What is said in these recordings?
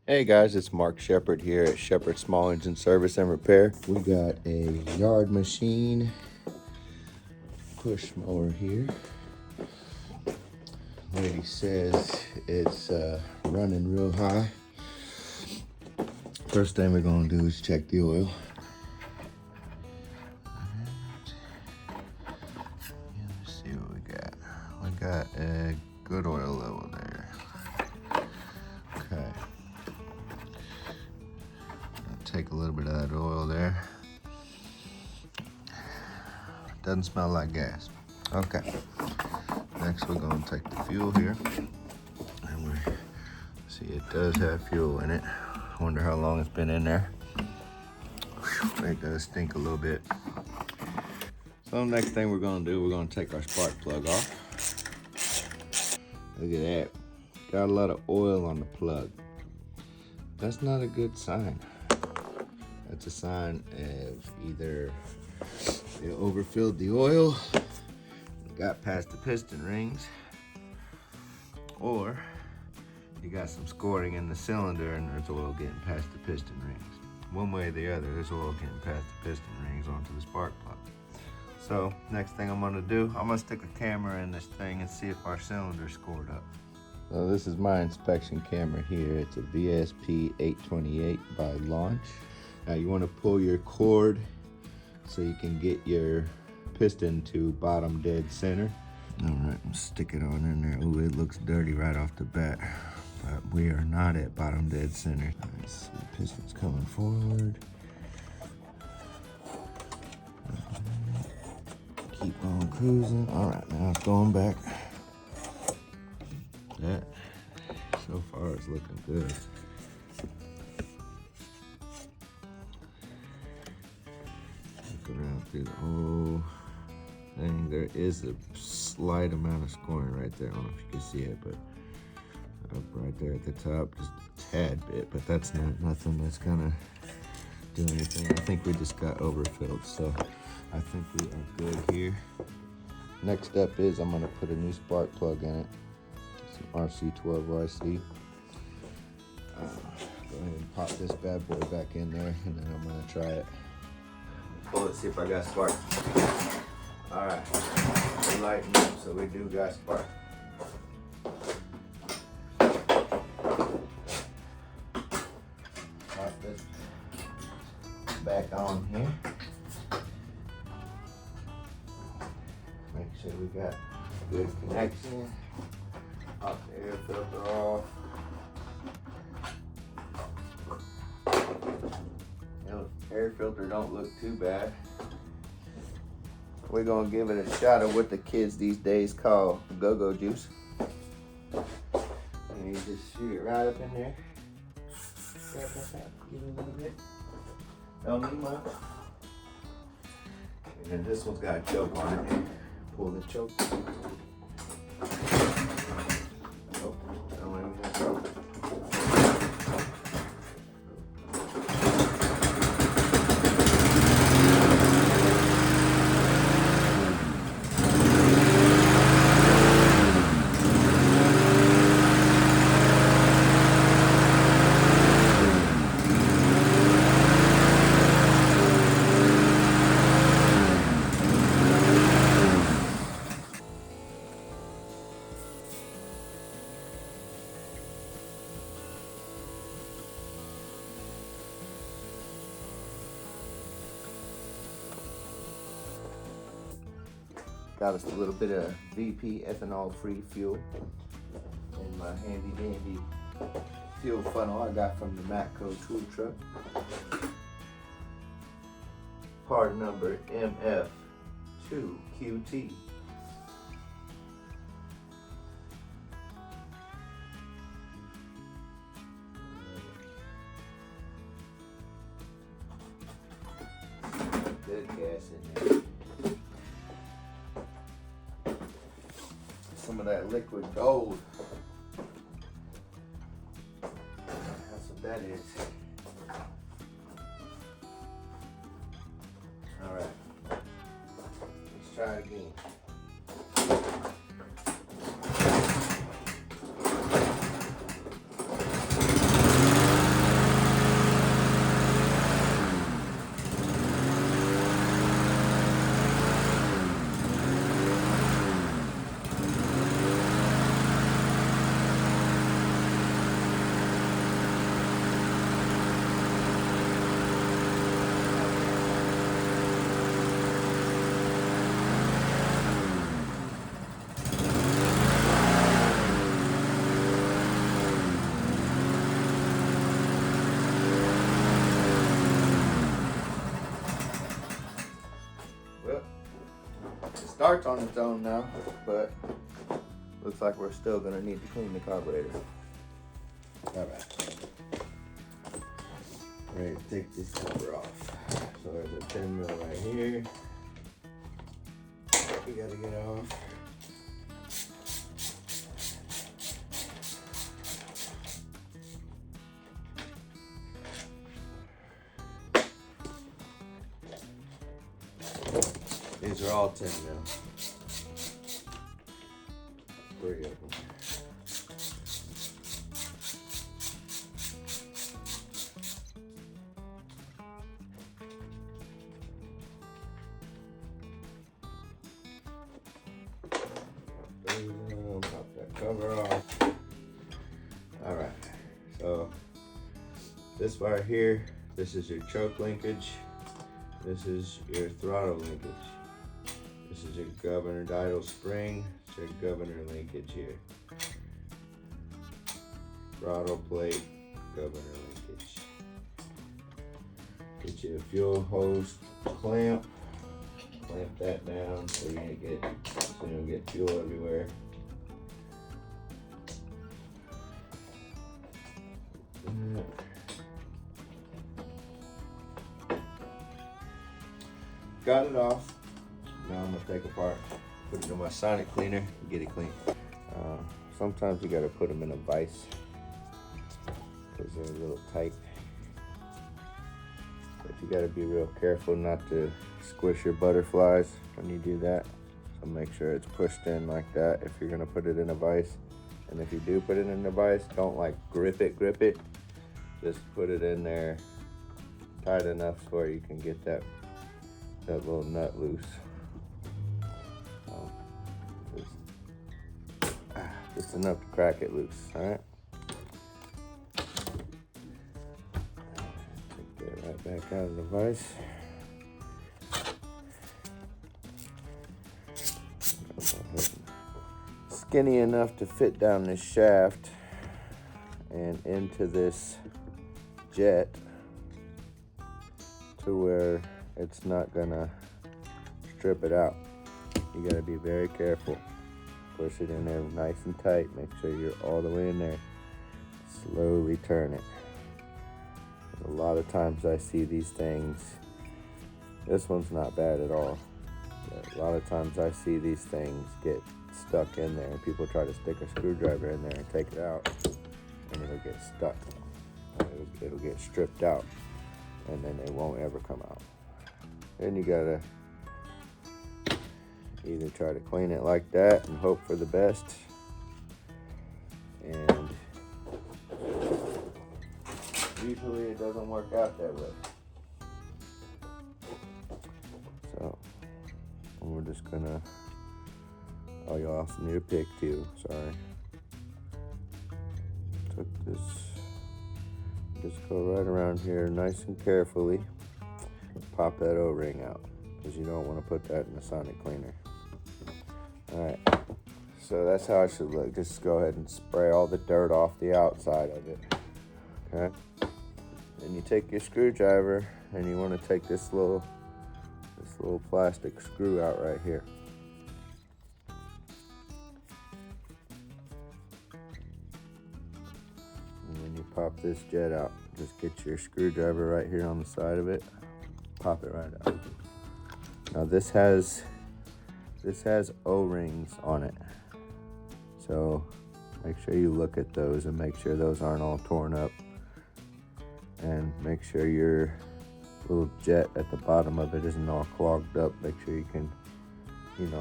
Hey guys, it's Mark Shepard here at Shepard Small Engine Service and Repair. We got a yard machine push mower here. Lady says it's running real high. First thing we're gonna do is check the oil. Let's see what we got. We got a good oil level there. Okay. Take a little bit of that oil there. Doesn't smell like gas. Okay. Next we're gonna take the fuel here. And we see it does have fuel in it. Wonder how long it's been in there. Whew, it does stink a little bit. So next thing we're gonna do, we're gonna take our spark plug off. Look at that. Got a lot of oil on the plug. That's not a good sign. That's a sign of either it overfilled the oil, got past the piston rings, or you got some scoring in the cylinder and there's oil getting past the piston rings. One way or the other, there's oil getting past the piston rings onto the spark plug. So next thing I'm gonna do, I'm gonna stick a camera in this thing and see if our cylinder's scored up. So this is my inspection camera here. It's a VSP 828 by Launch. Now you want to pull your cord so you can get your piston to bottom dead center. All right, stick it on in there. Ooh, it looks dirty right off the bat, but we are not at bottom dead center. Let's see, piston's coming forward. Keep on cruising. All right, now it's going back. That, so far, it's looking good. Around through the whole thing. There is a slight amount of scoring right there. I don't know if you can see it, but up right there at the top, just a tad bit, but that's nothing that's gonna do anything. I think we just got overfilled, so I think we are good here. Next step is I'm gonna put a new spark plug in it, some RC12YC. Go ahead and pop this bad boy back in there, and then I'm gonna try it. Let's see if I got spark. All right, we're lighting up, so we do got spark. Pop this back on here. Make sure we got good connection. Pop the air filter off. Air filter don't look too bad. We're gonna give it a shot of what the kids these days call go-go juice. And you just shoot it right up in there. Give it a little bit. Don't need much. And then this one's got a choke on it. Pull the choke. Oh, don't let me have choke. Got us a little bit of VP ethanol-free fuel in my handy-dandy fuel funnel I got from the Matco tool truck. Part number MF2QT. Good gas in there. Some of that liquid gold. That's what that is. All right, let's try it again. starts on its own now, but looks like we're still gonna need to clean the carburetor. All right. Ready to take this cover off. So there's a 10 mil right here. We gotta get off. These are all 10 mil. 3 of them. Pop that cover off. All right, so this right here, this is your choke linkage. This is your throttle linkage. This is your governor idle spring. It's your governor linkage here. Throttle plate, governor linkage. Get you a fuel hose clamp. Clamp that down so you don't get fuel everywhere. Got it off. Now I'm gonna take apart, put it in my sonic cleaner, and get it clean. Sometimes you gotta put them in a vise because they're a little tight. But you gotta be real careful not to squish your butterflies when you do that. So make sure it's pushed in like that if you're gonna put it in a vise. And if you do put it in a vise, don't like grip it. Just put it in there tight enough so you can get that little nut loose. Just enough to crack it loose, all right? Take that right back out of the vise. Skinny enough to fit down this shaft and into this jet to where it's not gonna strip it out. You gotta be very careful. Push it in there nice and tight. Make sure you're all the way in there. Slowly turn it. A lot of times I see these things. This one's not bad at all. But a lot of times I see these things get stuck in there and people try to stick a screwdriver in there and take it out and it'll get stuck. It'll get stripped out and then it won't ever come out. Then you gotta either try to clean it like that and hope for the best, and usually it doesn't work out that way. So we're just gonna, oh, you also need a pick too, sorry. Took this, just go right around here nice and carefully. Pop that O-ring out because you don't want to put that in the sonic cleaner. Alright, so that's how it should look. Just go ahead and spray all the dirt off the outside of it. Okay? Then you take your screwdriver and you want to take this little plastic screw out right here. And when you pop this jet out, just get your screwdriver right here on the side of it. Pop it right out. Now this has O-rings on it, so make sure you look at those and make sure those aren't all torn up, and make sure your little jet at the bottom of it isn't all clogged up. Make sure you can,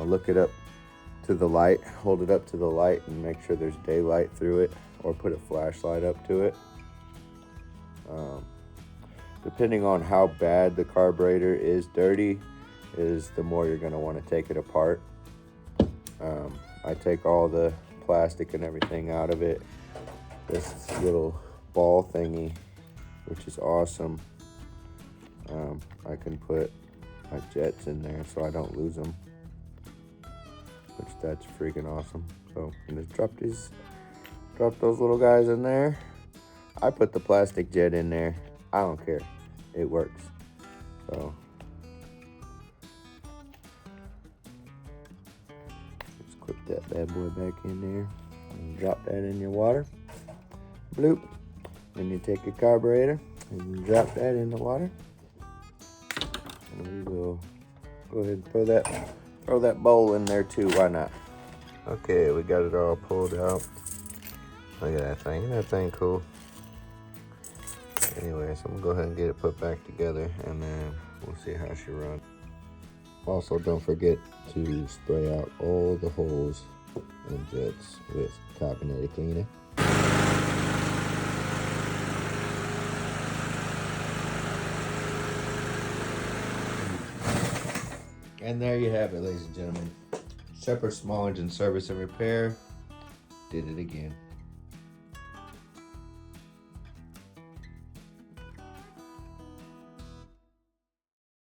look it up to the light, hold it up to the light and make sure there's daylight through it, or put a flashlight up to it. Depending on how bad the carburetor is dirty, is the more you're going to want to take it apart. I take all the plastic and everything out of it. This little ball thingy, which is awesome. I can put my jets in there so I don't lose them, which that's freaking awesome. So I'm gonna drop those little guys in there. I put the plastic jet in there. I don't care. It works. So That bad boy back in there and drop that in your water. Bloop. Then you take your carburetor and you drop that in the water. And we will go ahead and throw that bowl in there too. Why not? Okay, we got it all pulled out. Look at that thing. Isn't that thing cool? Anyway, so I'm gonna go ahead and get it put back together, and then we'll see how she runs. Also, don't forget to spray out all the holes and jets with carbonated cleaner. And there you have it, ladies and gentlemen. Shepherd Small Engine Service and Repair did it again.